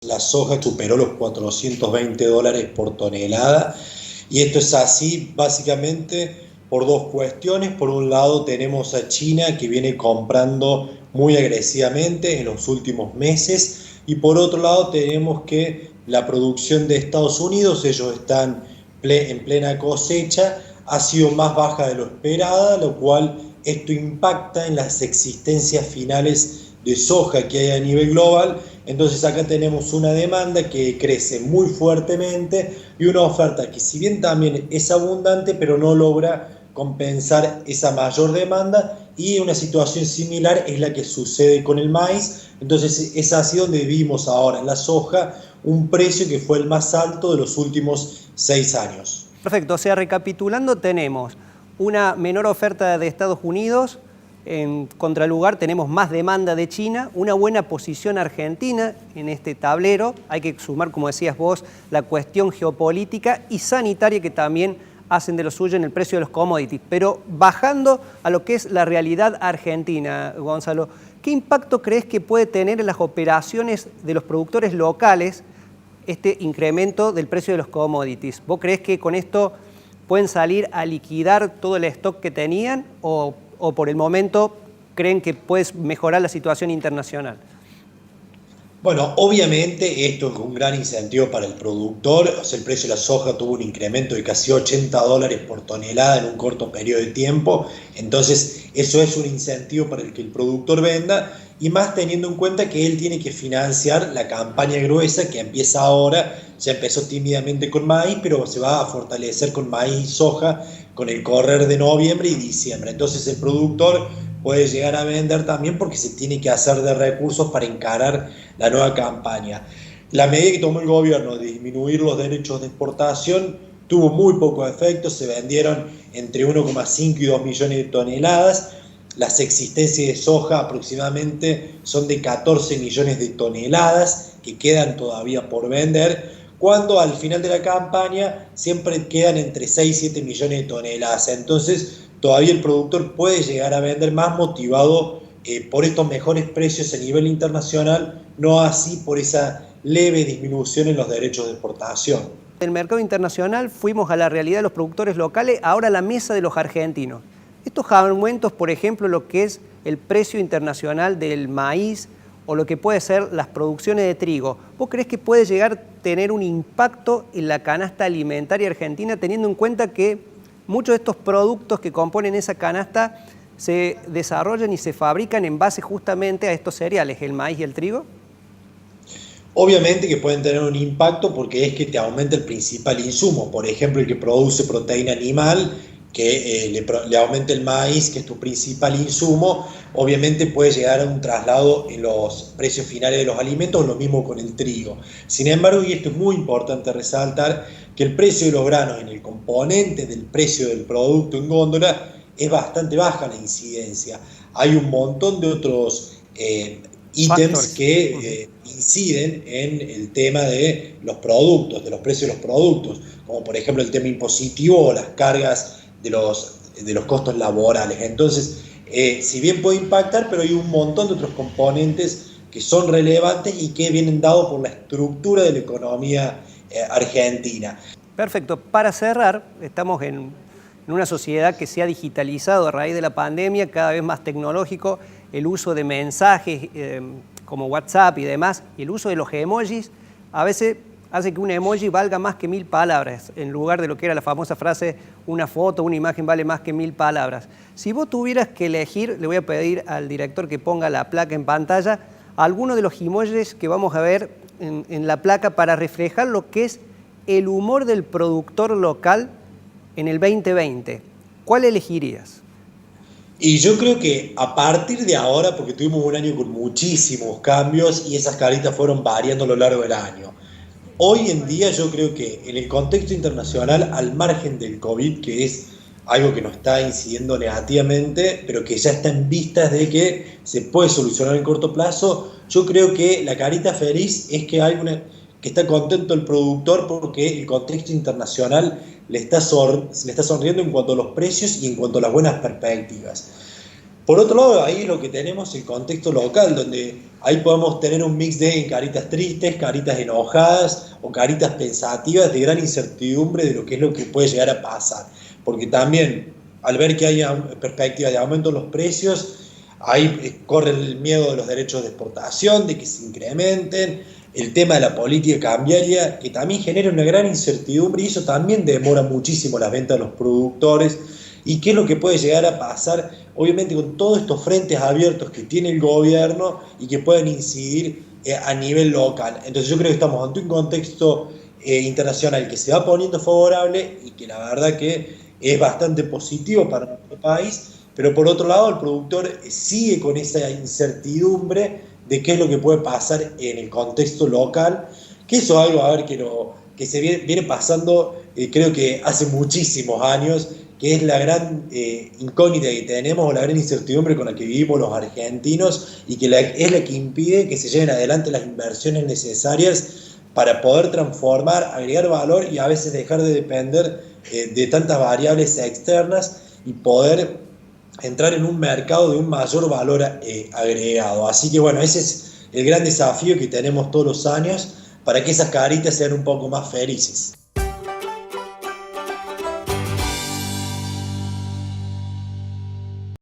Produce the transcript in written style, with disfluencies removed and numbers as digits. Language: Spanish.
La soja superó los $420 por tonelada y esto es así básicamente por dos cuestiones. Por un lado tenemos a China que viene comprando muy agresivamente en los últimos meses y por otro lado tenemos que la producción de Estados Unidos, ellos están en plena cosecha, ha sido más baja de lo esperada, lo cual esto impacta en las existencias finales de soja que hay a nivel global. Entonces acá tenemos una demanda que crece muy fuertemente y una oferta que si bien también es abundante, pero no logra compensar esa mayor demanda, y una situación similar es la que sucede con el maíz. Entonces es así donde vimos ahora en la soja un precio que fue el más alto de los últimos 6 años. Perfecto, o sea, recapitulando, tenemos una menor oferta de Estados Unidos, en contralugar tenemos más demanda de China, una buena posición argentina en este tablero, hay que sumar, como decías vos, la cuestión geopolítica y sanitaria que también hacen de lo suyo en el precio de los commodities. Pero bajando a lo que es la realidad argentina, Gonzalo, ¿qué impacto crees que puede tener en las operaciones de los productores locales este incremento del precio de los commodities? ¿Vos creés que con esto pueden salir a liquidar todo el stock que tenían o por el momento creen que puede mejorar la situación internacional? Bueno, obviamente esto es un gran incentivo para el productor. O sea, el precio de la soja tuvo un incremento de casi $80 por tonelada en un corto periodo de tiempo. Entonces, eso es un incentivo para el que el productor venda, y más teniendo en cuenta que él tiene que financiar la campaña gruesa que empieza ahora. Ya empezó tímidamente con maíz, pero se va a fortalecer con maíz y soja con el correr de noviembre y diciembre. Entonces, el productor puede llegar a vender también porque se tiene que hacer de recursos para encarar la nueva campaña. La medida que tomó el gobierno de disminuir los derechos de exportación tuvo muy poco efecto, se vendieron entre 1,5 y 2 millones de toneladas, las existencias de soja aproximadamente son de 14 millones de toneladas que quedan todavía por vender, cuando al final de la campaña siempre quedan entre 6 y 7 millones de toneladas. Entonces todavía el productor puede llegar a vender más motivado por estos mejores precios a nivel internacional, no así por esa leve disminución en los derechos de exportación. Del mercado internacional fuimos a la realidad de los productores locales, ahora a la mesa de los argentinos. Estos aumentos, por ejemplo, lo que es el precio internacional del maíz o lo que puede ser las producciones de trigo, ¿vos creés que puede llegar a tener un impacto en la canasta alimentaria argentina, teniendo en cuenta que muchos de estos productos que componen esa canasta se desarrollan y se fabrican en base justamente a estos cereales, el maíz y el trigo? Obviamente que pueden tener un impacto porque es que te aumenta el principal insumo. Por ejemplo, el que produce proteína animal, que le aumenta el maíz, que es tu principal insumo, obviamente puede llegar a un traslado en los precios finales de los alimentos, lo mismo con el trigo. Sin embargo, y esto es muy importante resaltar, que el precio de los granos en el componente del precio del producto en góndola es bastante baja la incidencia. Hay un montón de otros ítems que inciden en el tema de los productos, de los precios de los productos, como por ejemplo el tema impositivo o las cargas de los costos laborales. Entonces, si bien puede impactar, pero hay un montón de otros componentes que son relevantes y que vienen dados por la estructura de la economía argentina. Perfecto. Para cerrar, estamos en una sociedad que se ha digitalizado a raíz de la pandemia, cada vez más tecnológico, el uso de mensajes como WhatsApp y demás, y el uso de los emojis, a veces hace que un emoji valga más que 1000 palabras, en lugar de lo que era la famosa frase, una foto, una imagen vale más que 1000 palabras. Si vos tuvieras que elegir, le voy a pedir al director que ponga la placa en pantalla, alguno de los emojis que vamos a ver en la placa para reflejar lo que es el humor del productor local en el 2020. ¿Cuál elegirías? Y yo creo que a partir de ahora, porque tuvimos un año con muchísimos cambios y esas caritas fueron variando a lo largo del año. Hoy en día yo creo que en el contexto internacional, al margen del COVID, que es algo que nos está incidiendo negativamente, pero que ya está en vistas de que se puede solucionar en corto plazo, yo creo que la carita feliz es que que está contento el productor porque el contexto internacional le está sonriendo en cuanto a los precios y en cuanto a las buenas perspectivas. Por otro lado, ahí lo que tenemos es el contexto local, donde ahí podemos tener un mix de caritas tristes, caritas enojadas o caritas pensativas de gran incertidumbre de lo que es lo que puede llegar a pasar. Porque también, al ver que hay perspectiva de aumento en los precios, ahí corre el miedo de los derechos de exportación, de que se incrementen, el tema de la política cambiaria, que también genera una gran incertidumbre y eso también demora muchísimo las ventas de los productores. ¿Y qué es lo que puede llegar a pasar? Obviamente con todos estos frentes abiertos que tiene el gobierno y que pueden incidir a nivel local. Entonces yo creo que estamos ante un contexto internacional que se va poniendo favorable y que la verdad que es bastante positivo para nuestro país, pero por otro lado el productor sigue con esa incertidumbre de qué es lo que puede pasar en el contexto local, que eso es algo a ver que se viene pasando creo que hace muchísimos años, que es la gran incógnita que tenemos o la gran incertidumbre con la que vivimos los argentinos y que es la que impide que se lleven adelante las inversiones necesarias para poder transformar, agregar valor y a veces dejar de depender de tantas variables externas y poder entrar en un mercado de un mayor valor agregado. Así que bueno, ese es el gran desafío que tenemos todos los años para que esas caritas sean un poco más felices.